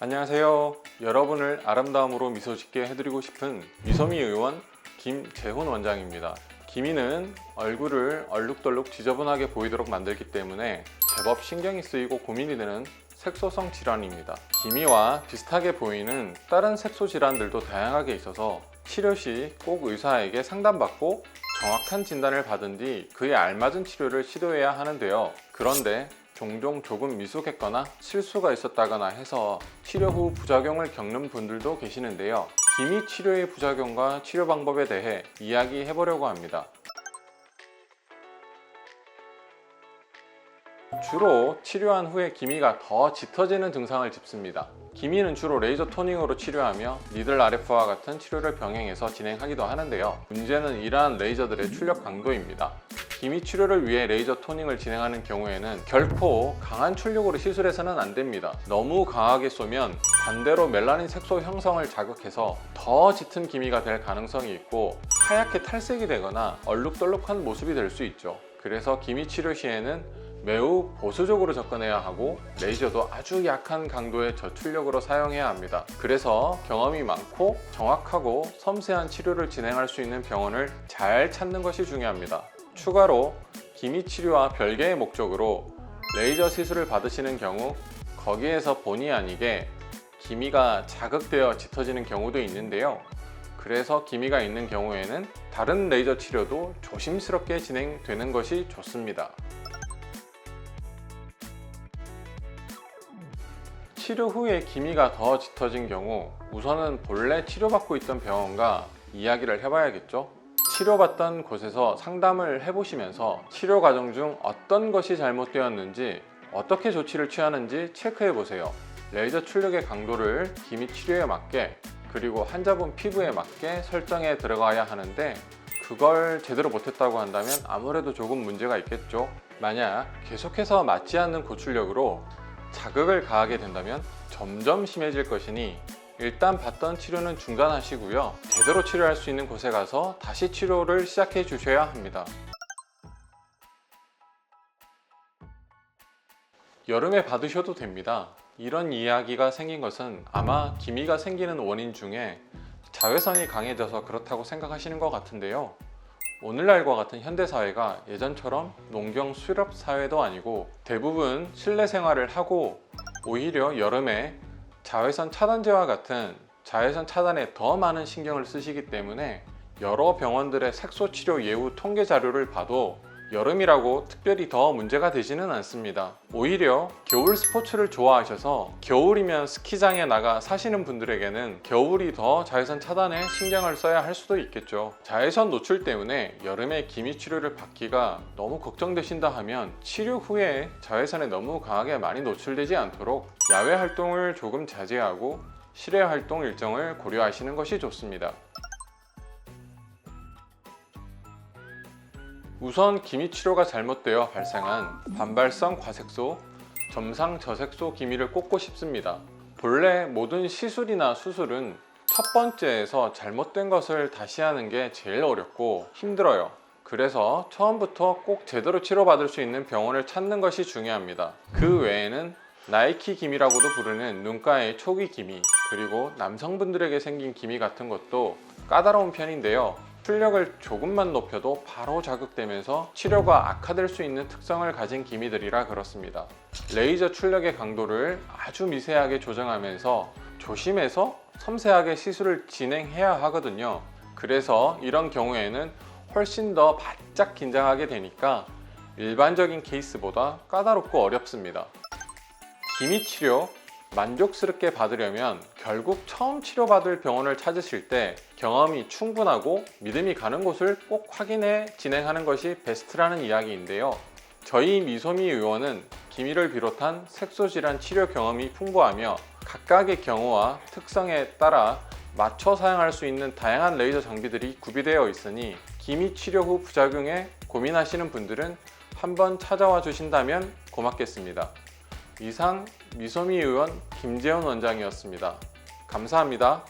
안녕하세요. 여러분을 아름다움으로 미소 짓게 해드리고 싶은 미소미 의원 김재훈 원장입니다. 기미는 얼굴을 얼룩덜룩 지저분하게 보이도록 만들기 때문에 제법 신경이 쓰이고 고민이 되는 색소성 질환입니다. 기미와 비슷하게 보이는 다른 색소 질환들도 다양하게 있어서 치료 시 꼭 의사에게 상담받고 정확한 진단을 받은 뒤 그에 알맞은 치료를 시도해야 하는데요. 그런데 종종 조금 미숙했거나 실수가 있었다거나 해서 치료 후 부작용을 겪는 분들도 계시는데요. 기미 치료의 부작용과 치료 방법에 대해 이야기해 보려고 합니다. 주로 치료한 후에 기미가 더 짙어지는 증상을 짚습니다. 기미는 주로 레이저 토닝으로 치료하며 니들 RF와 같은 치료를 병행해서 진행하기도 하는데요. 문제는 이러한 레이저들의 출력 강도입니다. 기미 치료를 위해 레이저 토닝을 진행하는 경우에는 결코 강한 출력으로 시술해서는 안 됩니다. 너무 강하게 쏘면 반대로 멜라닌 색소 형성을 자극해서 더 짙은 기미가 될 가능성이 있고 하얗게 탈색이 되거나 얼룩덜룩한 모습이 될 수 있죠. 그래서 기미 치료 시에는 매우 보수적으로 접근해야 하고 레이저도 아주 약한 강도의 저출력으로 사용해야 합니다. 그래서 경험이 많고 정확하고 섬세한 치료를 진행할 수 있는 병원을 잘 찾는 것이 중요합니다. 추가로 기미 치료와 별개의 목적으로 레이저 시술을 받으시는 경우 거기에서 본의 아니게 기미가 자극되어 짙어지는 경우도 있는데요. 그래서 기미가 있는 경우에는 다른 레이저 치료도 조심스럽게 진행되는 것이 좋습니다. 치료 후에 기미가 더 짙어진 경우 우선은 본래 치료받고 있던 병원과 이야기를 해봐야겠죠. 치료받던 곳에서 상담을 해보시면서 치료 과정 중 어떤 것이 잘못되었는지 어떻게 조치를 취하는지 체크해 보세요. 레이저 출력의 강도를 기미 치료에 맞게 그리고 환자분 피부에 맞게 설정해 들어가야 하는데 그걸 제대로 못했다고 한다면 아무래도 조금 문제가 있겠죠. 만약 계속해서 맞지 않는 고출력으로 자극을 가하게 된다면 점점 심해질 것이니 일단 받던 치료는 중단하시고요. 제대로 치료할 수 있는 곳에 가서 다시 치료를 시작해 주셔야 합니다. 여름에 받으셔도 됩니다. 이런 이야기가 생긴 것은 아마 기미가 생기는 원인 중에 자외선이 강해져서 그렇다고 생각하시는 것 같은데요. 오늘날과 같은 현대사회가 예전처럼 농경 수렵 사회도 아니고 대부분 실내 생활을 하고 오히려 여름에 자외선 차단제와 같은 자외선 차단에 더 많은 신경을 쓰시기 때문에 여러 병원들의 색소 치료 예후 통계 자료를 봐도 여름이라고 특별히 더 문제가 되지는 않습니다. 오히려 겨울 스포츠를 좋아하셔서 겨울이면 스키장에 나가 사시는 분들에게는 겨울이 더 자외선 차단에 신경을 써야 할 수도 있겠죠. 자외선 노출 때문에 여름에 기미 치료를 받기가 너무 걱정되신다 하면 치료 후에 자외선에 너무 강하게 많이 노출되지 않도록 야외 활동을 조금 자제하고 실외 활동 일정을 고려하시는 것이 좋습니다. 우선 기미 치료가 잘못되어 발생한 반발성 과색소, 점상 저색소 기미를 꽂고 싶습니다. 본래 모든 시술이나 수술은 첫 번째에서 잘못된 것을 다시 하는 게 제일 어렵고 힘들어요. 그래서 처음부터 꼭 제대로 치료받을 수 있는 병원을 찾는 것이 중요합니다. 그 외에는 나이키 기미라고도 부르는 눈가의 초기 기미, 그리고 남성분들에게 생긴 기미 같은 것도 까다로운 편인데요. 출력을 조금만 높여도 바로 자극되면서 치료가 악화될 수 있는 특성을 가진 기미들이라 그렇습니다. 레이저 출력의 강도를 아주 미세하게 조정하면서 조심해서 섬세하게 시술을 진행해야 하거든요. 그래서 이런 경우에는 훨씬 더 바짝 긴장하게 되니까 일반적인 케이스보다 까다롭고 어렵습니다. 기미 치료 만족스럽게 받으려면 결국 처음 치료받을 병원을 찾으실 때 경험이 충분하고 믿음이 가는 곳을 꼭 확인해 진행하는 것이 베스트라는 이야기인데요. 저희 미소미 의원은 기미를 비롯한 색소질환 치료 경험이 풍부하며 각각의 경우와 특성에 따라 맞춰 사용할 수 있는 다양한 레이저 장비들이 구비되어 있으니 기미 치료 후 부작용에 고민하시는 분들은 한번 찾아와 주신다면 고맙겠습니다. 이상 미소미 의원 김재훈 원장이었습니다. 감사합니다.